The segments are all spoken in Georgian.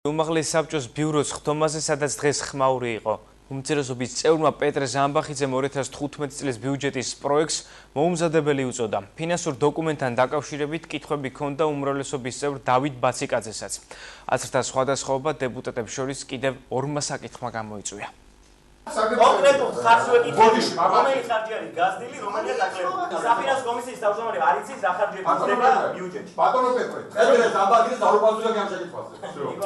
უმაღლეს საბჭოს ბიუროს ხდომაზე, სადაც დღეს ხმაური იყო. უმცირესობის წევრმა პეტრე ზამბახიძემ 2015 წლის ბიუჯეტის პროექტს მოუმზადებელი უწოდა. ფინანსურ დოკუმენტთან დაკავშირებით კითხვები ჰქონდა უმრავლესობის წევრ დავით ბაციკაძესაც. აცრთა სხვადასხვაობა დეპუტატებს შორის კიდევ ორმა საკითხმა გამოიწვია. კონკრეტულ ხარჯვეკითხები, რომელიც ხარჯი არის გაზრდილი, რომელია დაკლებული. საფინანსო კომისიის თავმჯდომარე არ იცის რა ხარჯები ხდება ბიუჯეტში. ბატონო პეტრე ზამბახიძე დაუბრუნდა ამ საკითხებზე.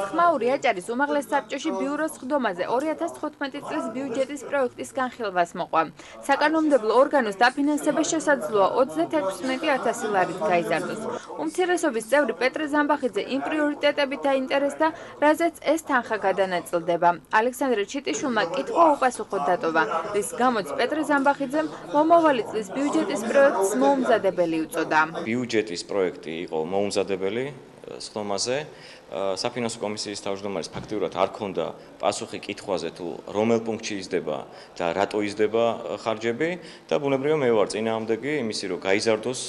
ხმაური აჭარის უმაღლეს საბჭოში ბიუროს ხდომაზე 2015 წლის ბიუჯეტის პროექტის განხილვას მოყვა. საკანონმდებლო ორგანოს დაფინანსების შესაძლოა 36,000 ლარით გაიზარდოს. უმცირესობის წევრი პეტრე ზამბახიძე იმ პრიორიტეტებით დაინტერესდა, რაზეც ეს თანხა გადანაწილდება. ალექსანდრე ჩიტიშვილმა კითხვა უპასუხოდ დატოვა, რის გამოც პეტრე ზამბახიძემ მომავალი წლის ბიუჯეტის პროექტს მოუმზადებელი უწოდა. ბიუჯეტის პროექტი იყო მოუმზადებელი ხდომაზე. საფინანსო კომისიის თავმჯდომარის ფაქტიურად არ ქონდა პასუხი კითხვაზე, თუ რომელ პუნქტში იზრდება და რატო იზრდება ხარჯები და ბუნებრივია მე ვარ წინააღმდეგი იმისი, რომ გაიზარდოს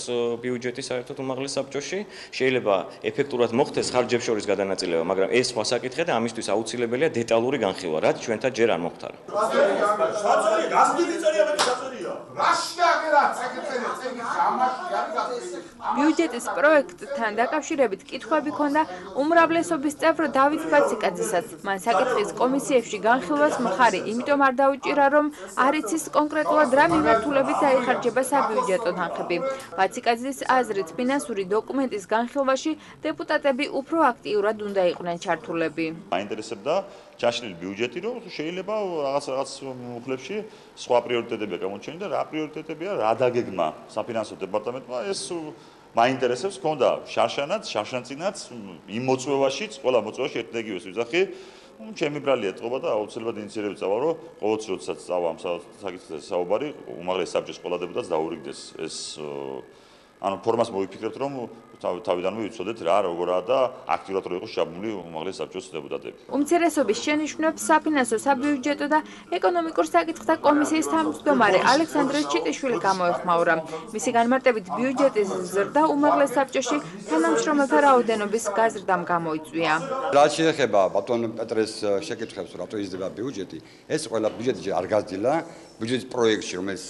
ბიუჯეტი საერთოდ უმაღლეს საბჭოში. შეიძლება ეფექტურად მოხდეს ხარჯებს შორის გადანაწილება, მაგრამ ეს სხვა საკითხია და ამისთვის აუცილებელია დეტალური განხილვა, რაც ჩვენთან ჯერ არ მოხდარა. ბიუჯეტის პროექტთან დაკავშირებით კითხვები ჰქონდა უმრავლესობის წევრ დავით ბაციკაძესაც. მან საკითხის კომისიებში განხილვას მხარი იმიტომ არ დაუჭირა, რომ არ იცის კონკრეტულად რა მიმართულებით დაიხარჯება საბიუჯეტო თანხები. ბაციკაძის აზრით, ფინანსური დოკუმენტის განხილვაში დეპუტატები უფრო აქტიურად უნდა იყვნენ ჩართულები. მაინტერესებდა ჩაშლილი ბიუჯეტი, რომ შეიძლება რაღაც მუხლებში სხვა პრიორიტეტებია გამოჩენილი და რა პრიორიტეტებია, რა დაგეგმა საფინანსო დეპარტამენტმა, ეს მაინტერესებს, ქონდა შარშანწინაც იმ მოწვევაშიც, ყველა მოწვევაში ერთნაირად ვიზახი. ჩემი ბრალია ეთყობა და აუცილებლად ინიციირებით წავა, რომ ყოველთვის როდესაც წავა ამ საკითხზე საუბარი, უმაღლეს საბჭოს ყველა დეპუტატს დაურიგდეს ეს ფორმას მოვიფიქრებთ, რომ თავიდანვე ვიცოდეთ რა როგორაა და აქტიურად რო იყოს შაბმული უმაღლეს საბჭოს დეპუტატები. უმცირესობის შენიშვნებს საფინანსო, საბიუჯეტო და ეკონომიკურ საკითხთა კომისიის თავმჯდომარე ალექსანდრე ჩიტიშვილი გამოეხმაურა. მისი განმარტებით ბიუჯეტის ზრდა უმაღლეს საბჭოში თანამშრომელთა რაოდენობის გაზრდამ გამოიწვია. რაც შეეხება ბატონ პეტრეს შეკითხვებს, რატო იზრდება ბიუჯეტი, ეს ყველა ბიუჯეტი არ გაზრდილა. ბიუჯეტის პროექტში, რომელიც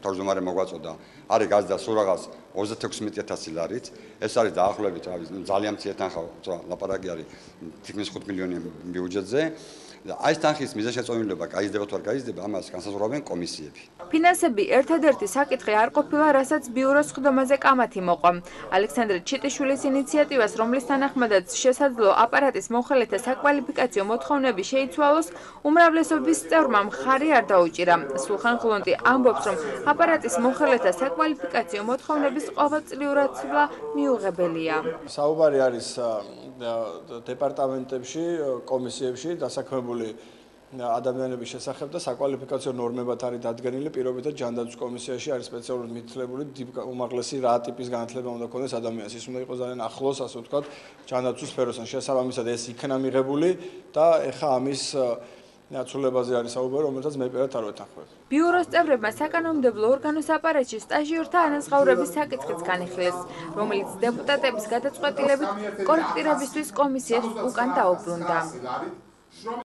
თავმჯდომარე მოგვაწოდა, არის გაზრდა სულ რაღაც 36,000 ლარით. ეს არის დაახლოებით ძალიან მცირე თანხა, ლაპარაკი არის თითქმის 5 მილიონი ბიუჯეტზე. აი ეს თანხის მიზანშეწონილობა გაიზრდება თუ არ გაიზრდება, ამას განსაზღვრავენ კომისიები. ფინანსები ერთადერთი საკითხი არ ყოფილა, რასაც ბიუროს ხდომაზე კამათი მოყვა. ალექსანდრე ჩიტიშვილის ინიციატივას, რომლის თანახმადაც შესაძლოა აპარატის მომხელეთა საკვალიფიკაციო მოთხოვნები შეიცვალოს, უმრავლესობის წევრმა მხარი არ დაუჭირა. სულხან ხულონტი ამბობს, რომ აპარატის მომხელეთა საკვალიფიკაციო მოთხოვნების ყოველწლიურად ცვლა მიუღებელია. საუბარი არის დეპარტამენტებში, კომისიებში დასაქმებული ადამიანების შესახებ და საკვალიფიკაციო ნორმებად არის დადგენილი, პირობითად ჯანდაცვის კომისიაში არის სპეციალურად მითითებული უმაღლესი რა ტიპის განათლება უნდა ქონდეს ადამიანს. ის უნდა იყოს ძალიან ახლოს, ასე ვთქვათ, ჯანდაცვის სფეროსთან. შესაბამისად ეს იქნა მიღებული და ეხა ამის ნაცვლებაზე არის საუბარი, რომელსაც მე პირადად არ ვეთანხმებ. ბიუროს წევრებმა საკანონმდებლო ორგანოს აპარატში სტაჟიორთა ანაზღაურების საკითხიც განიხილეს, რომელიც დეპუტატების გადაწყვეტილებით კორექტირებისთვის კომისიას უკან დაუბრუნდა.